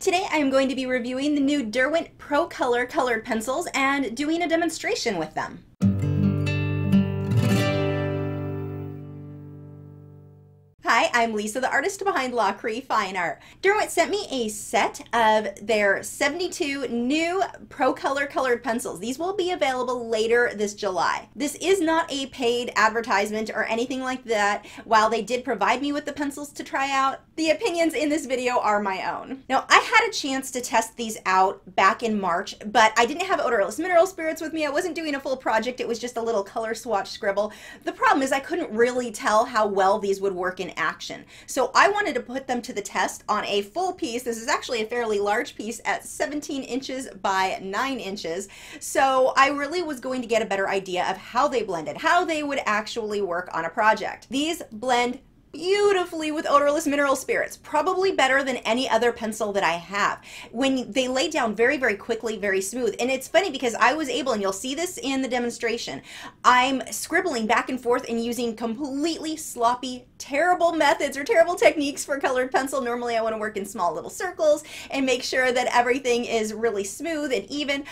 Today I am going to be reviewing the new Derwent ProColour colored pencils and doing a demonstration with them. Hi, I'm Lisa, the artist behind Lachri Fine Art. Derwent sent me a set of their 72 new ProColour colored pencils. These will be available later this July. This is not a paid advertisement or anything like that. While they did provide me with the pencils to try out, the opinions in this video are my own. Now, I had a chance to test these out back in March, but I didn't have odorless mineral spirits with me. I wasn't doing a full project. It was just a little color swatch scribble. The problem is I couldn't really tell how well these would work in action. So I wanted to put them to the test on a full piece. This is actually a fairly large piece at 17 inches by 9 inches. So I really was going to get a better idea of how they blended, how they would actually work on a project. These blend beautifully with odorless mineral spirits, probably better than any other pencil that I have. When they lay down very, very quickly, very smooth. And it's funny because I was able, and you'll see this in the demonstration, I'm scribbling back and forth and using completely sloppy, terrible methods or terrible techniques for colored pencil. Normally I want to work in small little circles and make sure that everything is really smooth and even.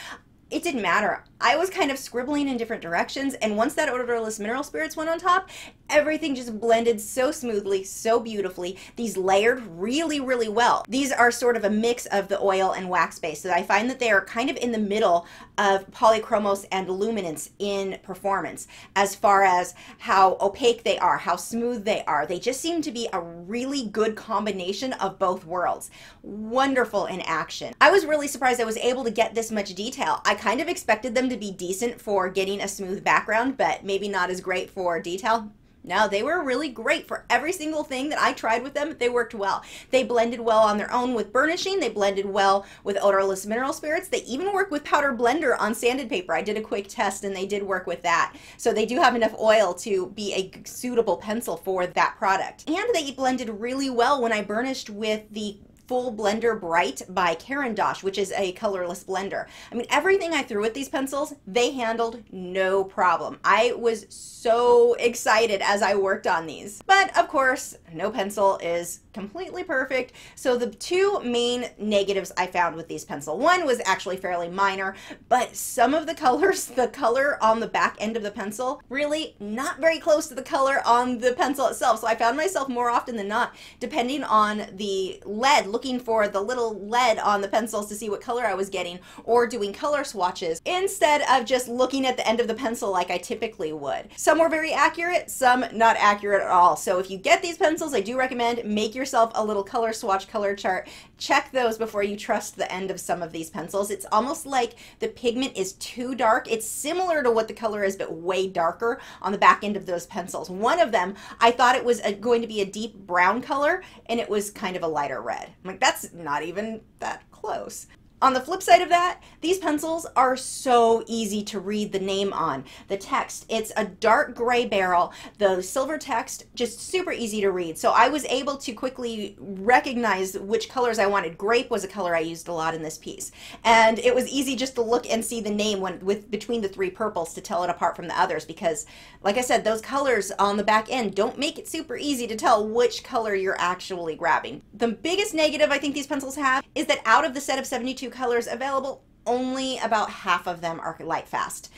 It didn't matter. I was kind of scribbling in different directions, and once that odorless mineral spirits went on top, everything just blended so smoothly, so beautifully. These layered really, really well. These are sort of a mix of the oil and wax base, so I find that they are kind of in the middle of polychromos and luminance in performance as far as how opaque they are, how smooth they are. They just seem to be a really good combination of both worlds. Wonderful in action. I was really surprised I was able to get this much detail. I kind of expected them to be decent for getting a smooth background, but maybe not as great for detail. No, they were really great for every single thing that I tried with them. They worked well. They blended well on their own with burnishing. They blended well with odorless mineral spirits. They even work with powder blender on sanded paper. I did a quick test and they did work with that. So they do have enough oil to be a suitable pencil for that product. And they blended really well when I burnished with the Full Blender Bright by Caran d'Ache, which is a colorless blender. I mean, everything I threw at these pencils, they handled no problem. I was so excited as I worked on these. But of course, no pencil is completely perfect. So the two main negatives I found with these pencils, one was actually fairly minor, but some of the colors, the color on the back end of the pencil, really not very close to the color on the pencil itself. So I found myself more often than not, depending on the lead, looking for the little lead on the pencils to see what color I was getting, or doing color swatches instead of just looking at the end of the pencil like I typically would. Some were very accurate, some not accurate at all. So if you get these pencils, I do recommend make yourself a little color swatch, color chart. Check those before you trust the end of some of these pencils. It's almost like the pigment is too dark. It's similar to what the color is, but way darker on the back end of those pencils. One of them, I thought it was going to be a deep brown color, and it was kind of a lighter red. I'm like, that's not even that close. On the flip side of that, these pencils are so easy to read the name on. The text, it's a dark gray barrel. The silver text, just super easy to read. So I was able to quickly recognize which colors I wanted. Grape was a color I used a lot in this piece. And it was easy just to look and see the name between the three purples to tell it apart from the others, because like I said, those colors on the back end don't make it super easy to tell which color you're actually grabbing. The biggest negative I think these pencils have is that out of the set of 72 colors available, only about half of them are light fast.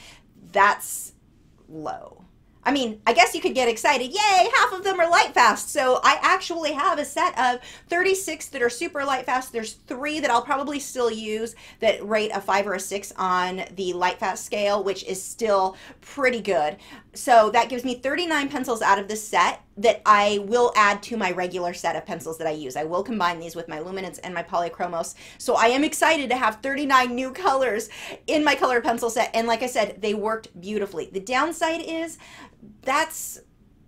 That's low. I mean, I guess you could get excited, yay, half of them are light fast. So I actually have a set of 36 that are super light fast. There's 3 that I'll probably still use that rate a 5 or a 6 on the light fast scale, which is still pretty good. So that gives me 39 pencils out of this set that I will add to my regular set of pencils that I use. I will combine these with my luminance and my polychromos. So I am excited to have 39 new colors in my colored pencil set. And like I said, they worked beautifully. The downside is that's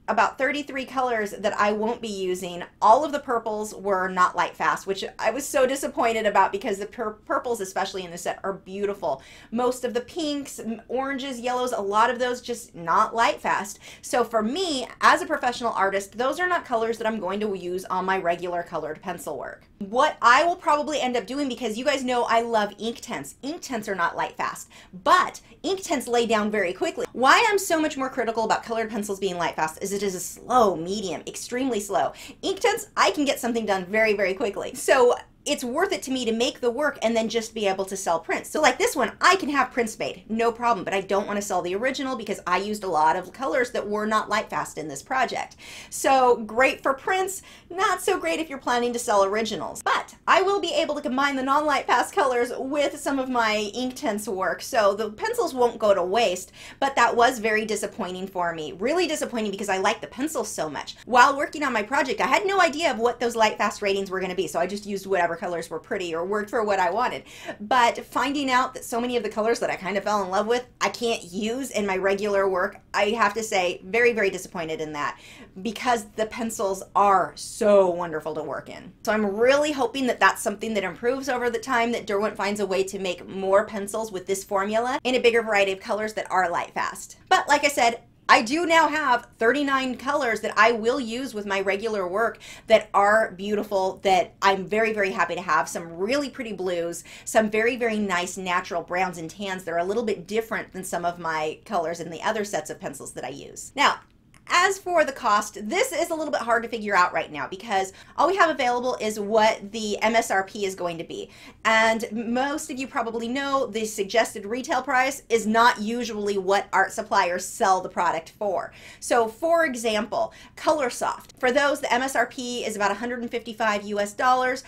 about 33 colors that I won't be using. All of the purples were not light fast, which I was so disappointed about because the purples, especially in the set, are beautiful. Most of the pinks, oranges, yellows, a lot of those just not light fast. So for me, as a professional artist, those are not colors that I'm going to use on my regular colored pencil work. What I will probably end up doing, because you guys know I love Inktense. Inktense are not light fast, but Inktense lay down very quickly. Why I'm so much more critical about colored pencils being light fast is it is a slow medium, extremely slow. Inktense, I can get something done very, very quickly. So it's worth it to me to make the work and then just be able to sell prints. So like this one, I can have prints made, no problem, but I don't want to sell the original because I used a lot of colors that were not light fast in this project. So great for prints, not so great if you're planning to sell originals. But I will be able to combine the non-light fast colors with some of my Inktense work, so the pencils won't go to waste, but that was very disappointing for me. Really disappointing because I like the pencils so much. While working on my project, I had no idea of what those light fast ratings were going to be, so I just used whatever colors were pretty or worked for what I wanted. But finding out that so many of the colors that I kind of fell in love with, I can't use in my regular work, I have to say, very, very disappointed in that because the pencils are so wonderful to work in. So I'm really hoping that that's something that improves over the time, that Derwent finds a way to make more pencils with this formula in a bigger variety of colors that are light fast. But like I said, I do now have 39 colors that I will use with my regular work that are beautiful, that I'm very, very happy to have. Some really pretty blues, some very, very nice natural browns and tans that are a little bit different than some of my colors in the other sets of pencils that I use. Now, as for the cost, this is a little bit hard to figure out right now because all we have available is what the MSRP is going to be. And most of you probably know the suggested retail price is not usually what art suppliers sell the product for. So for example, Colorsoft, for those the MSRP is about 155 US dollars,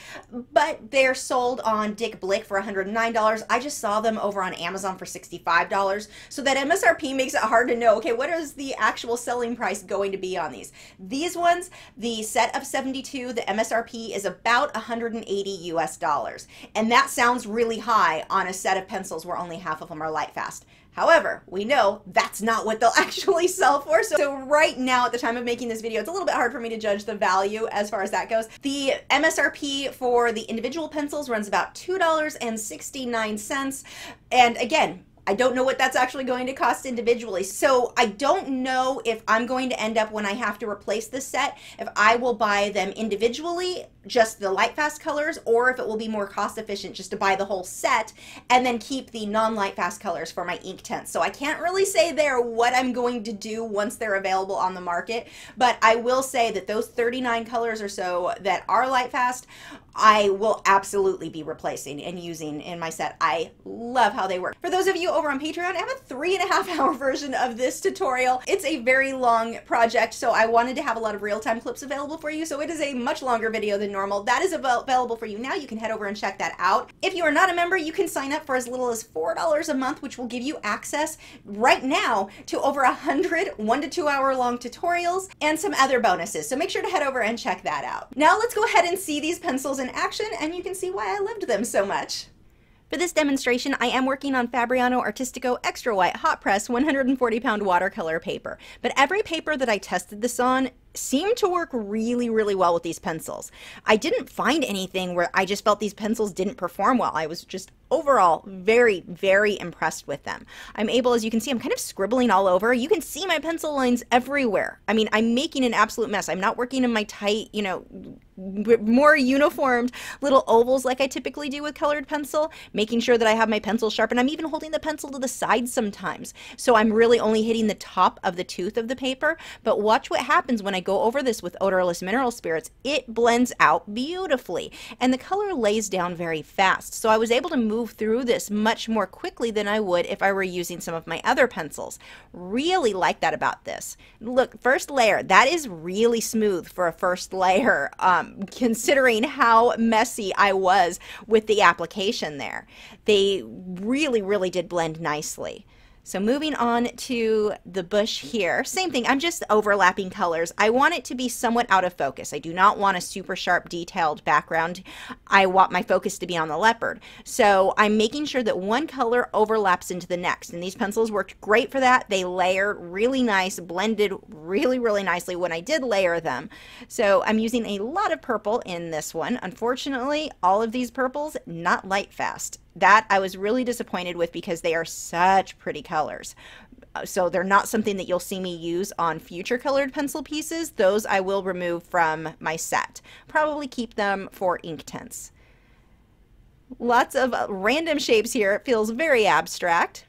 but they're sold on Dick Blick for $109. I just saw them over on Amazon for $65. So that MSRP makes it hard to know, okay, what is the actual selling price going to be on these? These ones, the set of 72, the MSRP is about 180 US dollars. And that sounds really high on a set of pencils where only half of them are light fast. However, we know that's not what they'll actually sell for. So right now, at the time of making this video, it's a little bit hard for me to judge the value as far as that goes. The MSRP for the individual pencils runs about $2.69. And again, I don't know what that's actually going to cost individually. So I don't know if I'm going to end up, when I have to replace this set, if I will buy them individually, just the light fast colors, or if it will be more cost efficient just to buy the whole set and then keep the non-light fast colors for my Inktense. So I can't really say there what I'm going to do once they're available on the market, but I will say that those 39 colors or so that are light fast, I will absolutely be replacing and using in my set. I love how they work. For those of you over on Patreon, I have a 3.5-hour version of this tutorial. It's a very long project, so I wanted to have a lot of real-time clips available for you, so it is a much longer video than normal. That is available for you now. You can head over and check that out. If you are not a member, you can sign up for as little as $4 a month, which will give you access right now to over 100 1 to 2 hour long tutorials and some other bonuses. So make sure to head over and check that out. Now let's go ahead and see these pencils in action, and you can see why I loved them so much. For this demonstration, I am working on Fabriano Artistico Extra White Hot Press 140-pound watercolor paper. But every paper that I tested this on seemed to work really, really well with these pencils. I didn't find anything where I just felt these pencils didn't perform well. I was just overall very, very impressed with them. I'm able, as you can see, I'm kind of scribbling all over. You can see my pencil lines everywhere. I mean, I'm making an absolute mess. I'm not working in my tight, you know, more uniformed little ovals like I typically do with colored pencil, making sure that I have my pencil sharp, and I'm even holding the pencil to the side sometimes. So I'm really only hitting the top of the tooth of the paper, but watch what happens when I go over this with odorless mineral spirits. It blends out beautifully, and the color lays down very fast. So I was able to move through this much more quickly than I would if I were using some of my other pencils. Really like that about this. Look, first layer, that is really smooth for a first layer, considering how messy I was with the application there. They really, really did blend nicely. So moving on to the bush here, same thing, I'm just overlapping colors. I want it to be somewhat out of focus. I do not want a super sharp detailed background. I want my focus to be on the leopard. So I'm making sure that one color overlaps into the next, and these pencils worked great for that. They layered really nice, blended really, really nicely when I did layer them. So I'm using a lot of purple in this one. Unfortunately, all of these purples, not light fast. That I was really disappointed with because they are such pretty colors. So they're not something that you'll see me use on future colored pencil pieces. Those I will remove from my set. Probably keep them for Inktense. Lots of random shapes here. It feels very abstract.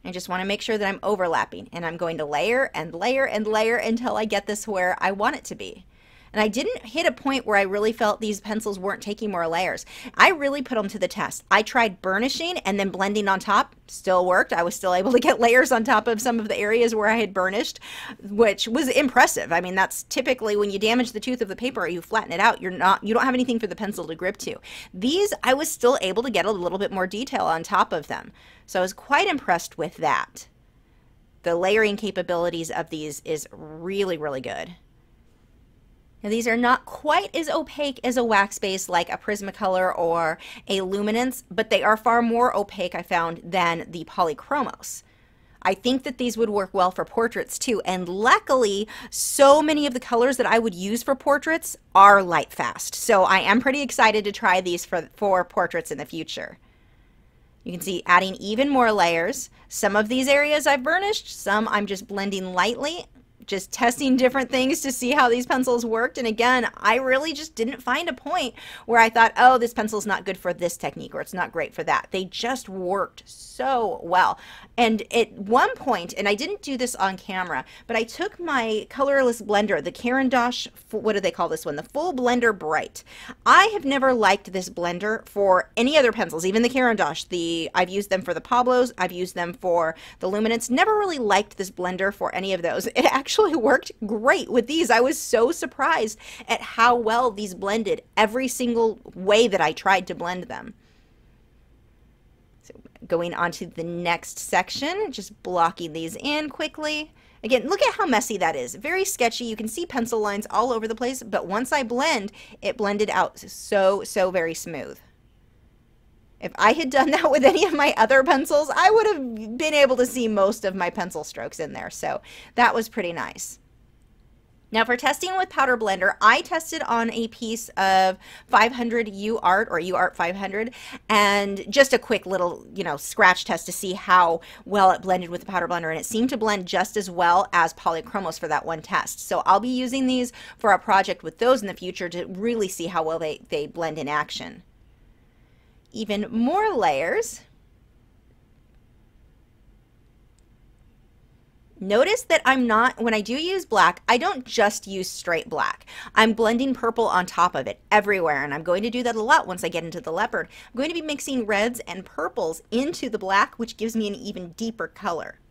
I just want to make sure that I'm overlapping, and I'm going to layer and layer and layer until I get this where I want it to be. And I didn't hit a point where I really felt these pencils weren't taking more layers. I really put them to the test. I tried burnishing and then blending on top. Still worked. I was still able to get layers on top of some of the areas where I had burnished, which was impressive. I mean, that's typically when you damage the tooth of the paper or you flatten it out, you don't have anything for the pencil to grip to. These, I was still able to get a little bit more detail on top of them. So I was quite impressed with that. The layering capabilities of these is really, really good. Now, these are not quite as opaque as a wax base like a Prismacolor or a Luminance, but they are far more opaque, I found, than the Polychromos. I think that these would work well for portraits too, and luckily, so many of the colors that I would use for portraits are light fast. So I am pretty excited to try these for portraits in the future. You can see adding even more layers. Some of these areas I've burnished, some I'm just blending lightly, just testing different things to see how these pencils worked. And again, I really just didn't find a point where I thought, oh, this pencil's not good for this technique or it's not great for that. They just worked so well. And at one point, and I didn't do this on camera, but I took my Colorless Blender, the Caran d'Ache, what do they call this one? The Full Blender Bright. I have never liked this blender for any other pencils, even the Caran d'Ache. I've used them for the Pablos, I've used them for the Luminance. Never really liked this blender for any of those. It actually worked great with these. I was so surprised at how well these blended every single way that I tried to blend them. So going on to the next section, just blocking these in quickly. Again, look at how messy that is. Very sketchy. You can see pencil lines all over the place, but once I blend, it blended out so very smooth. If I had done that with any of my other pencils, I would have been able to see most of my pencil strokes in there. So that was pretty nice. Now for testing with Powder Blender, I tested on a piece of 500 UArt or UArt 500 and just a quick little, scratch test to see how well it blended with the Powder Blender, and it seemed to blend just as well as Polychromos for that one test. So I'll be using these for a project with those in the future to really see how well they blend in action. Even more layers. Notice that when I do use black, I don't just use straight black. I'm blending purple on top of it everywhere, and I'm going to do that a lot once I get into the leopard. I'm going to be mixing reds and purples into the black, which gives me an even deeper color.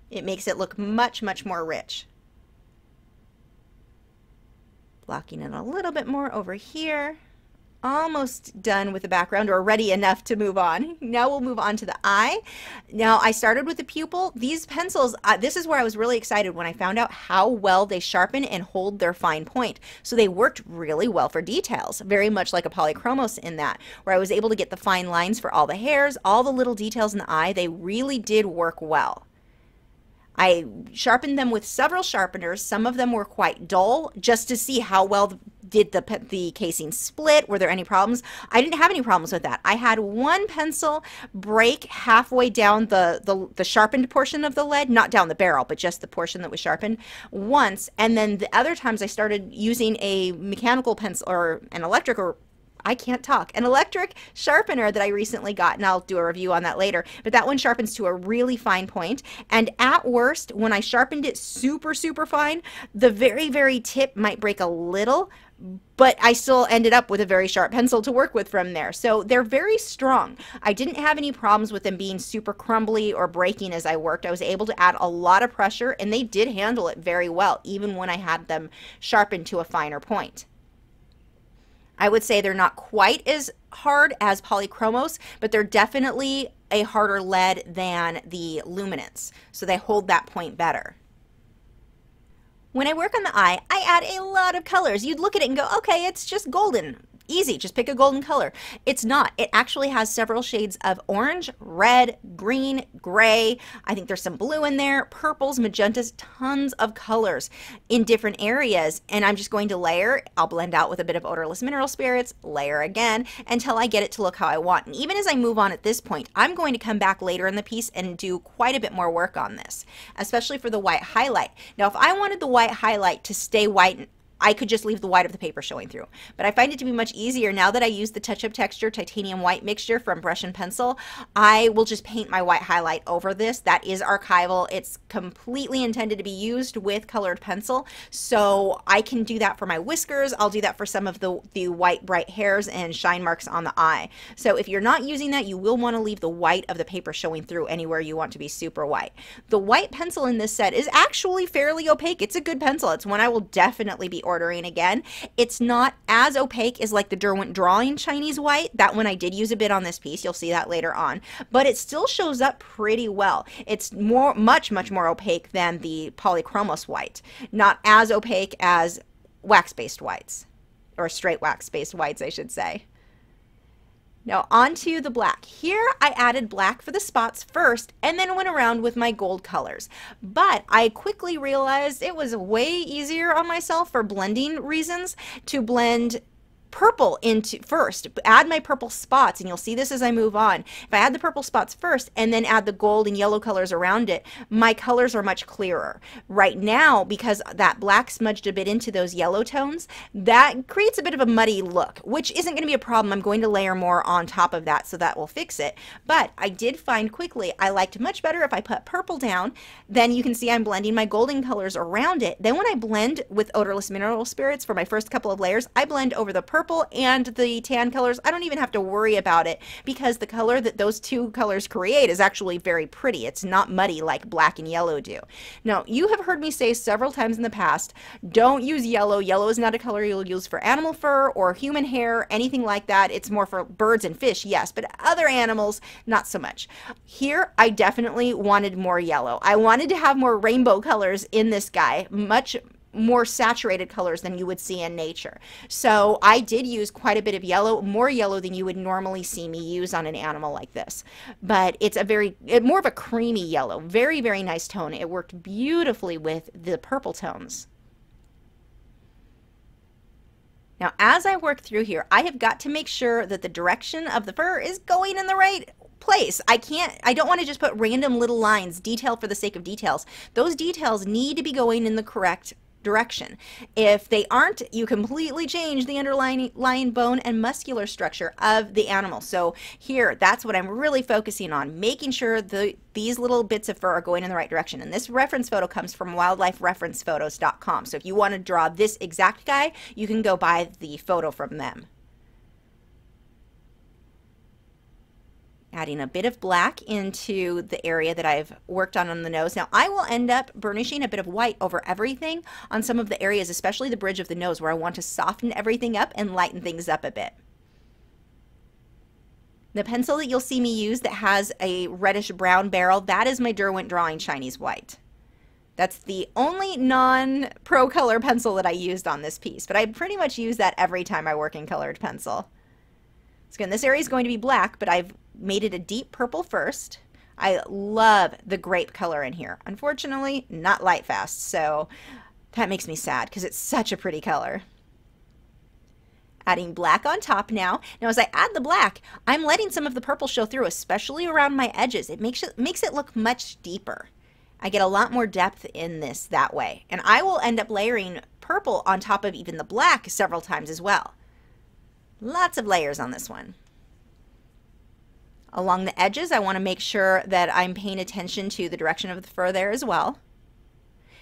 It makes it look much more rich. Blocking it a little bit more over here. Almost done with the background, or ready enough to move on. Now we'll move on to the eye. Now I started with the pupil. These pencils, this is where I was really excited when I found out how well they sharpen and hold their fine point. So they worked really well for details, very much like a Polychromos in that, where I was able to get the fine lines for all the hairs, all the little details in the eye. They really did work well. I sharpened them with several sharpeners. Some of them were quite dull, just to see how well did the casing split. Were there any problems? I didn't have any problems with that. I had one pencil break halfway down the sharpened portion of the lead, not down the barrel, but just the portion that was sharpened once. And then the other times I started using a mechanical pencil or an electric, or I can't talk, an electric sharpener that I recently got, and I'll do a review on that later, but that one sharpens to a really fine point. And at worst, when I sharpened it super fine, the very tip might break a little, but I still ended up with a very sharp pencil to work with from there. So they're very strong. I didn't have any problems with them being super crumbly or breaking as I worked. I was able to add a lot of pressure, and they did handle it very well, even when I had them sharpened to a finer point. I would say they're not quite as hard as Polychromos, but they're definitely a harder lead than the Luminance, so they hold that point better. When I work on the eye, I add a lot of colors. You'd look at it and go, okay, it's just golden. Easy, just pick a golden color. It's not. It actually has several shades of orange, red, green, gray. I think there's some blue in there, purples, magentas, tons of colors in different areas. And I'm just going to layer. I'll blend out with a bit of odorless mineral spirits, layer again until I get it to look how I want. And even as I move on at this point, I'm going to come back later in the piece and do quite a bit more work on this, especially for the white highlight. Now, if I wanted the white highlight to stay white I could just leave the white of the paper showing through. But I find it to be much easier now that I use the touch-up texture titanium white mixture from Brush and Pencil. I will just paint my white highlight over this. That is archival. It's completely intended to be used with colored pencil, so I can do that for my whiskers. I'll do that for some of the white bright hairs and shine marks on the eye. So if you're not using that, you will want to leave the white of the paper showing through anywhere you want to be super white. The white pencil in this set is actually fairly opaque. It's a good pencil. It's one I will definitely be ordering again. It's not as opaque as like the Derwent Drawing Chinese white. That one I did use a bit on this piece. You'll see that later on, but it still shows up pretty well. It's much more opaque than the polychromos white. Not as opaque as wax-based whites, or straight wax-based whites, I should say. Now onto the black. Here I added black for the spots first and then went around with my gold colors. But I quickly realized it was way easier on myself for blending reasons to blend purple into first, add my purple spots, and you'll see this as I move on. If I add the purple spots first and then add the gold and yellow colors around it, my colors are much clearer. Right now, because that black smudged a bit into those yellow tones, that creates a bit of a muddy look, which isn't going to be a problem. I'm going to layer more on top of that, so that will fix it. But I did find quickly I liked much better if I put purple down. Then you can see I'm blending my golden colors around it. Then when I blend with odorless mineral spirits for my first couple of layers, I blend over the purple and the tan colors. I don't even have to worry about it because the color that those two colors create is actually very pretty. It's not muddy like black and yellow do. Now, you have heard me say several times in the past, don't use yellow. Yellow is not a color you'll use for animal fur or human hair, anything like that. It's more for birds and fish, yes, but other animals, not so much. Here, I definitely wanted more yellow. I wanted to have more rainbow colors in this guy, much more saturated colors than you would see in nature. So I did use quite a bit of yellow, more yellow than you would normally see me use on an animal like this. But it's more of a creamy yellow, very nice tone. It worked beautifully with the purple tones. Now, as I work through here, I have got to make sure that the direction of the fur is going in the right place. I don't want to just put random little lines, detail for the sake of details. Those details need to be going in the correct direction. If they aren't, you completely change the underlying bone and muscular structure of the animal. So here, that's what I'm really focusing on, making sure these little bits of fur are going in the right direction. And this reference photo comes from wildlifereferencephotos.com. So if you want to draw this exact guy, you can go buy the photo from them. Adding a bit of black into the area that I've worked on the nose. Now I will end up burnishing a bit of white over everything on some of the areas, especially the bridge of the nose, where I want to soften everything up and lighten things up a bit. The pencil that you'll see me use that has a reddish brown barrel, that is my Derwent Drawing Chinese white. That's the only non-ProColor pencil that I used on this piece, but I pretty much use that every time I work in colored pencil. So again, this area is going to be black, but I've made it a deep purple first. I love the grape color in here. Unfortunately, not light fast, so that makes me sad because it's such a pretty color. Adding black on top now. Now as I add the black, I'm letting some of the purple show through, especially around my edges. It makes it look much deeper. I get a lot more depth in this that way. And I will end up layering purple on top of even the black several times as well. Lots of layers on this one. Along the edges, I want to make sure that I'm paying attention to the direction of the fur there as well.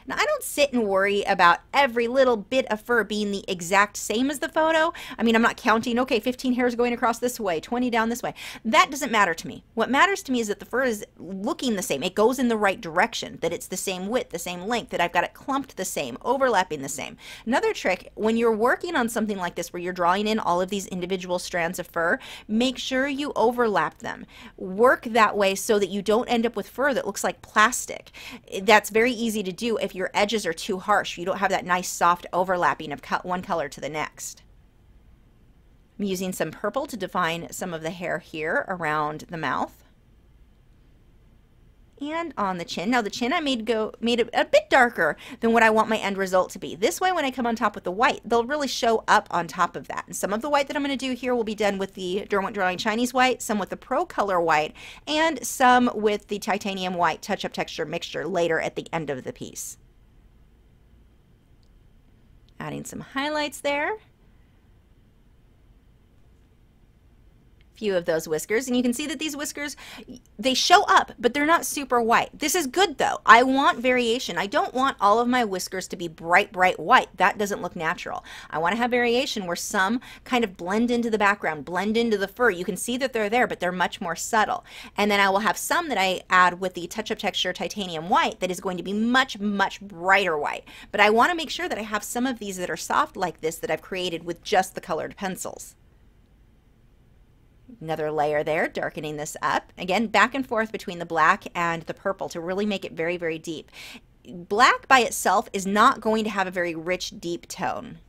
Now, I don't sit and worry about every little bit of fur being the exact same as the photo. I mean, I'm not counting, okay, 15 hairs going across this way, 20 down this way. That doesn't matter to me. What matters to me is that the fur is looking the same. It goes in the right direction, that it's the same width, the same length, that I've got it clumped the same, overlapping the same. Another trick, when you're working on something like this where you're drawing in all of these individual strands of fur, make sure you overlap them. Work that way so that you don't end up with fur that looks like plastic. That's very easy to do if your edges are too harsh. You don't have that nice soft overlapping of one color to the next. I'm using some purple to define some of the hair here around the mouth and on the chin. Now the chin I made it a bit darker than what I want my end result to be. This way when I come on top with the white, they'll really show up on top of that. And some of the white that I'm going to do here will be done with the Derwent Drawing Chinese white, some with the ProColor white, and some with the titanium white touch-up texture mixture later at the end of the piece. Adding some highlights there. Few of those whiskers, and you can see that these whiskers, they show up, but they're not super white. This is good though. I want variation. I don't want all of my whiskers to be bright white. That doesn't look natural. I want to have variation where some kind of blend into the background, blend into the fur. You can see that they're there, but they're much more subtle. And then I will have some that I add with the touch-up texture titanium white that is going to be much brighter white. But I want to make sure that I have some of these that are soft like this that I've created with just the colored pencils. Another layer there, darkening this up. Again, back and forth between the black and the purple to really make it very deep. Black by itself is not going to have a very rich, deep tone.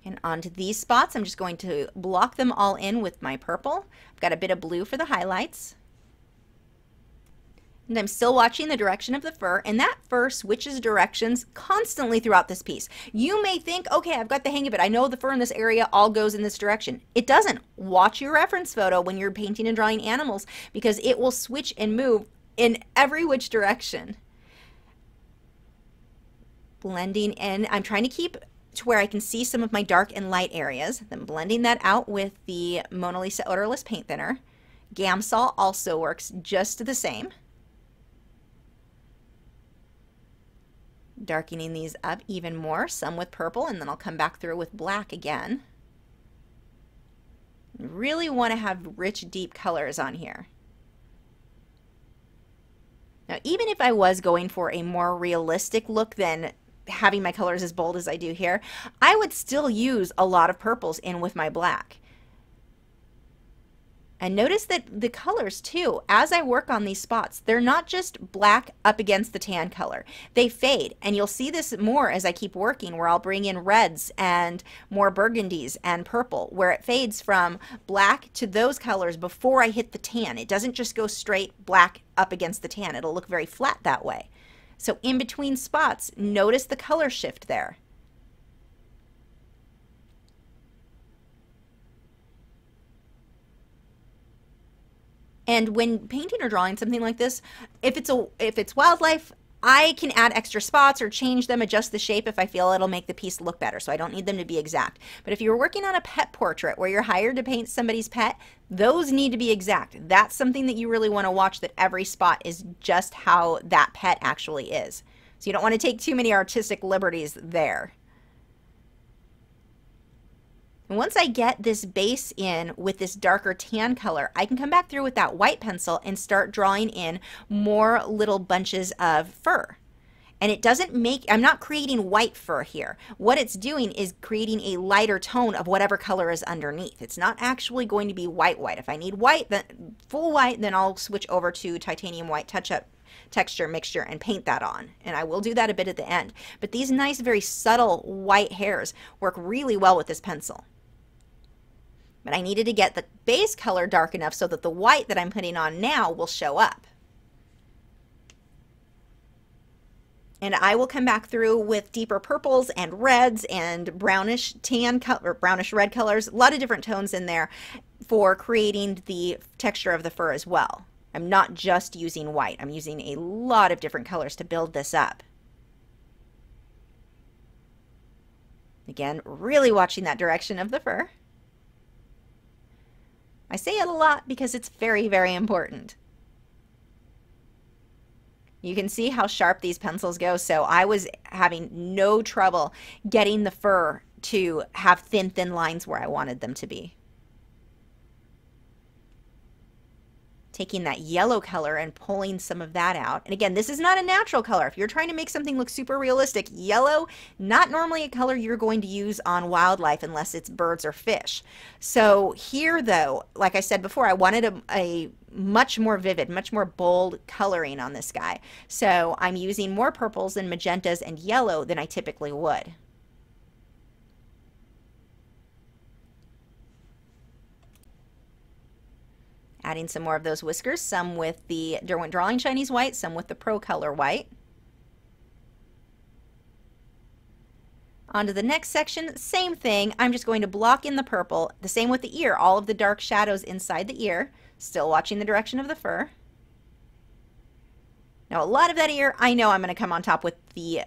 And onto these spots, I'm just going to block them all in with my purple. I've got a bit of blue for the highlights. And I'm still watching the direction of the fur, and that fur switches directions constantly throughout this piece. You may think, okay, I've got the hang of it. I know the fur in this area all goes in this direction. It doesn't. Watch your reference photo when you're painting and drawing animals because it will switch and move in every which direction. Blending in. I'm trying to keep to where I can see some of my dark and light areas. Then blending that out with the Mona Lisa odorless paint thinner. Gamsol also works just the same. Darkening these up even more, some with purple, and then I'll come back through with black again. Really want to have rich, deep colors on here. Now, even if I was going for a more realistic look than having my colors as bold as I do here, I would still use a lot of purples in with my black. And notice that the colors too, as I work on these spots, they're not just black up against the tan color. They fade, and you'll see this more as I keep working, where I'll bring in reds and more burgundies and purple, where it fades from black to those colors before I hit the tan. It doesn't just go straight black up against the tan. It'll look very flat that way. So in between spots, notice the color shift there. And when painting or drawing something like this, if it's wildlife, I can add extra spots or change them, adjust the shape if I feel it'll make the piece look better. So I don't need them to be exact. But if you're working on a pet portrait where you're hired to paint somebody's pet, those need to be exact. That's something that you really want to watch, that every spot is just how that pet actually is. So you don't want to take too many artistic liberties there. And once I get this base in with this darker tan color, I can come back through with that white pencil and start drawing in more little bunches of fur. And it doesn't make, I'm not creating white fur here. What it's doing is creating a lighter tone of whatever color is underneath. It's not actually going to be white. If I need white, then full white, then I'll switch over to titanium white touch-up texture mixture and paint that on. And I will do that a bit at the end. But these nice, very subtle white hairs work really well with this pencil. But I needed to get the base color dark enough so that the white that I'm putting on now will show up. And I will come back through with deeper purples and reds and brownish tan or brownish red colors, a lot of different tones in there for creating the texture of the fur as well. I'm not just using white, I'm using a lot of different colors to build this up. Again, really watching that direction of the fur. I say it a lot because it's very important. You can see how sharp these pencils go, so I was having no trouble getting the fur to have thin lines where I wanted them to be. Taking that yellow color and pulling some of that out. And again, this is not a natural color. If you're trying to make something look super realistic, yellow, not normally a color you're going to use on wildlife unless it's birds or fish. So here though, like I said before, I wanted a much more vivid, much more bold coloring on this guy. So I'm using more purples and magentas and yellow than I typically would. Adding some more of those whiskers, some with the Derwent Drawing Chinese white, some with the ProColour white. On to the next section, same thing. I'm just going to block in the purple, the same with the ear, all of the dark shadows inside the ear, still watching the direction of the fur. Now, a lot of that ear, I know I'm going to come on top with the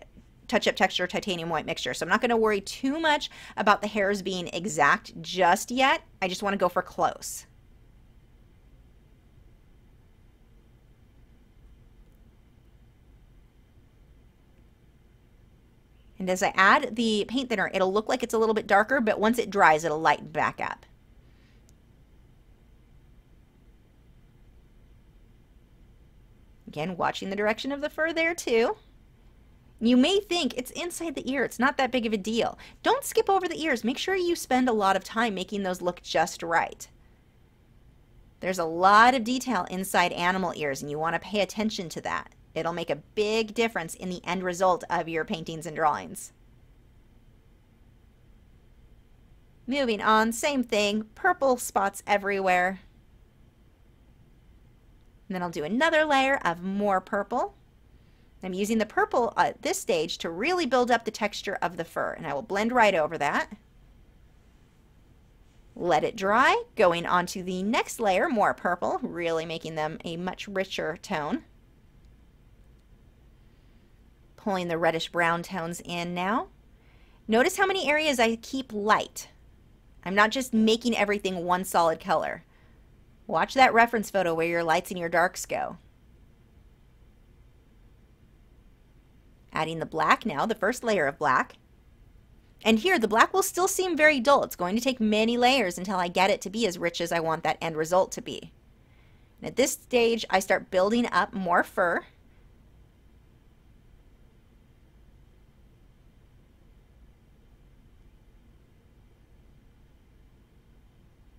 touch-up texture titanium white mixture, so I'm not going to worry too much about the hairs being exact just yet. I just want to go for close. And as I add the paint thinner, it'll look like it's a little bit darker, but once it dries, it'll lighten back up. Again, watching the direction of the fur there too. You may think it's inside the ear, it's not that big of a deal. Don't skip over the ears. Make sure you spend a lot of time making those look just right. There's a lot of detail inside animal ears, and you want to pay attention to that. It'll make a big difference in the end result of your paintings and drawings. Moving on, same thing, purple spots everywhere. And then I'll do another layer of more purple. I'm using the purple at this stage to really build up the texture of the fur, and I will blend right over that. Let it dry, going on to the next layer, more purple, really making them a much richer tone. Pulling the reddish brown tones in now. Notice how many areas I keep light. I'm not just making everything one solid color. Watch that reference photo where your lights and your darks go. Adding the black now, the first layer of black. And here the black will still seem very dull. It's going to take many layers until I get it to be as rich as I want that end result to be. And at this stage, I start building up more fur.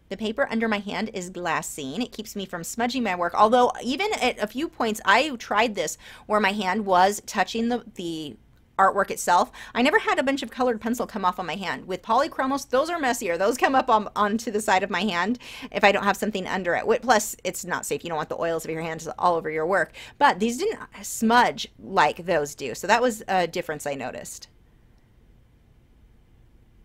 The paper under my hand is glassine. It keeps me from smudging my work, although even at a few points I tried this where my hand was touching the artwork itself. I never had a bunch of colored pencil come off on my hand. With polychromos, those are messier. Those come up onto the side of my hand if I don't have something under it. Plus, it's not safe. You don't want the oils of your hands all over your work. But these didn't smudge like those do, so that was a difference I noticed.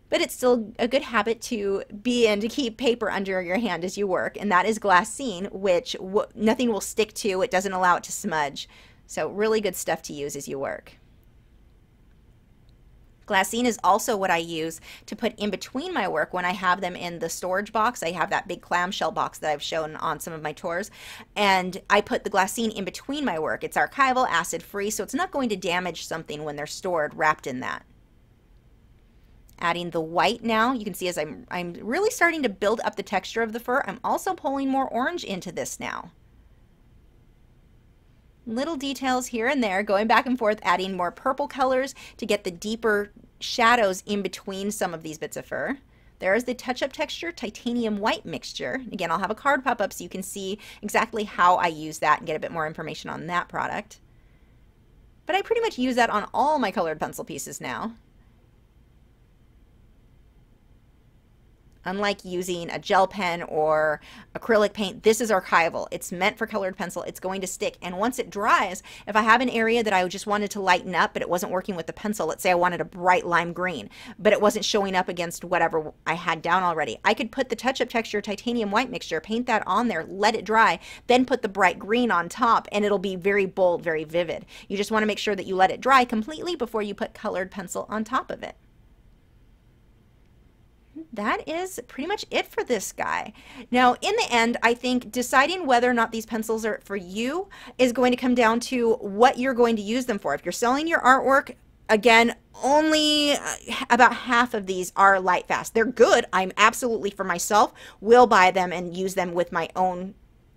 But it's still a good habit to be in, to keep paper under your hand as you work, and that is glassine, which nothing will stick to. It doesn't allow it to smudge. So really good stuff to use as you work. Glassine is also what I use to put in between my work when I have them in the storage box. I have that big clamshell box that I've shown on some of my tours, and I put the glassine in between my work. It's archival, acid-free, so it's not going to damage something when they're stored wrapped in that. Adding the white now, you can see as I'm really starting to build up the texture of the fur, I'm also pulling more orange into this now. Little details here and there, going back and forth, adding more purple colors to get the deeper shadows in between some of these bits of fur. There is the touch-up texture titanium white mixture. Again, I'll have a card pop up so you can see exactly how I use that and get a bit more information on that product. But I pretty much use that on all my colored pencil pieces now. Unlike using a gel pen or acrylic paint, this is archival. It's meant for colored pencil. It's going to stick. And once it dries, if I have an area that I just wanted to lighten up, but it wasn't working with the pencil, let's say I wanted a bright lime green, but it wasn't showing up against whatever I had down already, I could put the touch-up texture titanium white mixture, paint that on there, let it dry, then put the bright green on top, and it'll be very bold, very vivid. You just want to make sure that you let it dry completely before you put colored pencil on top of it. That is pretty much it for this guy. Now, in the end, I think deciding whether or not these pencils are for you is going to come down to what you're going to use them for. If you're selling your artwork, again, only about half of these are light fast. They're good. I'm absolutely, for myself, will buy them and use them with my own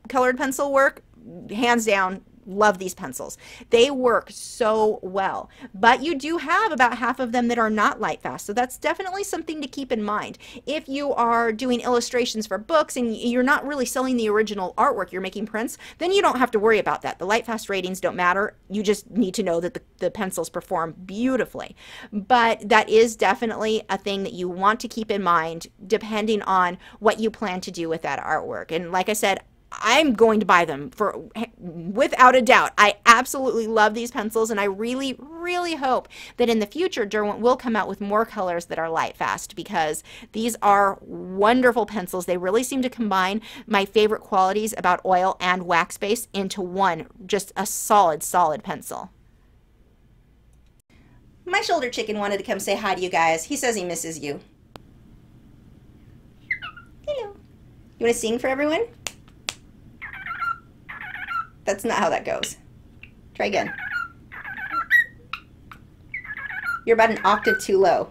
colored pencil work. Hands down, love these pencils. They work so well, but you do have about half of them that are not light fast, so that's definitely something to keep in mind. If you are doing illustrations for books and you're not really selling the original artwork, you're making prints, then you don't have to worry about that. The light fast ratings don't matter. You just need to know that the pencils perform beautifully. But that is definitely a thing that you want to keep in mind depending on what you plan to do with that artwork. And like I said, I'm going to buy them without a doubt. I absolutely love these pencils, and I really, really hope that in the future Derwent will come out with more colors that are light fast, because these are wonderful pencils. They really seem to combine my favorite qualities about oil and wax base into one, just a solid, solid pencil. My shoulder chicken wanted to come say hi to you guys. He says he misses you. Hello. You want to sing for everyone? That's not how that goes. Try again. You're about an octave too low.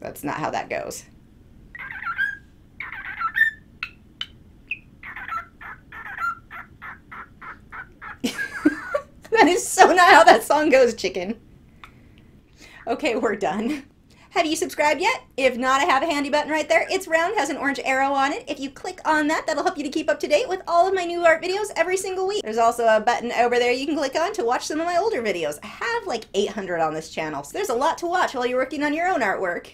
That's not how that goes. That is so not how that song goes, chicken. Okay, we're done. Have you subscribed yet? If not, I have a handy button right there. It's round, has an orange arrow on it. If you click on that, that'll help you to keep up to date with all of my new art videos every single week. There's also a button over there you can click on to watch some of my older videos. I have like 800 on this channel, so there's a lot to watch while you're working on your own artwork.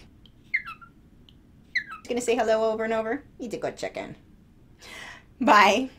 Gonna say hello over and over? He's a good chicken. Bye.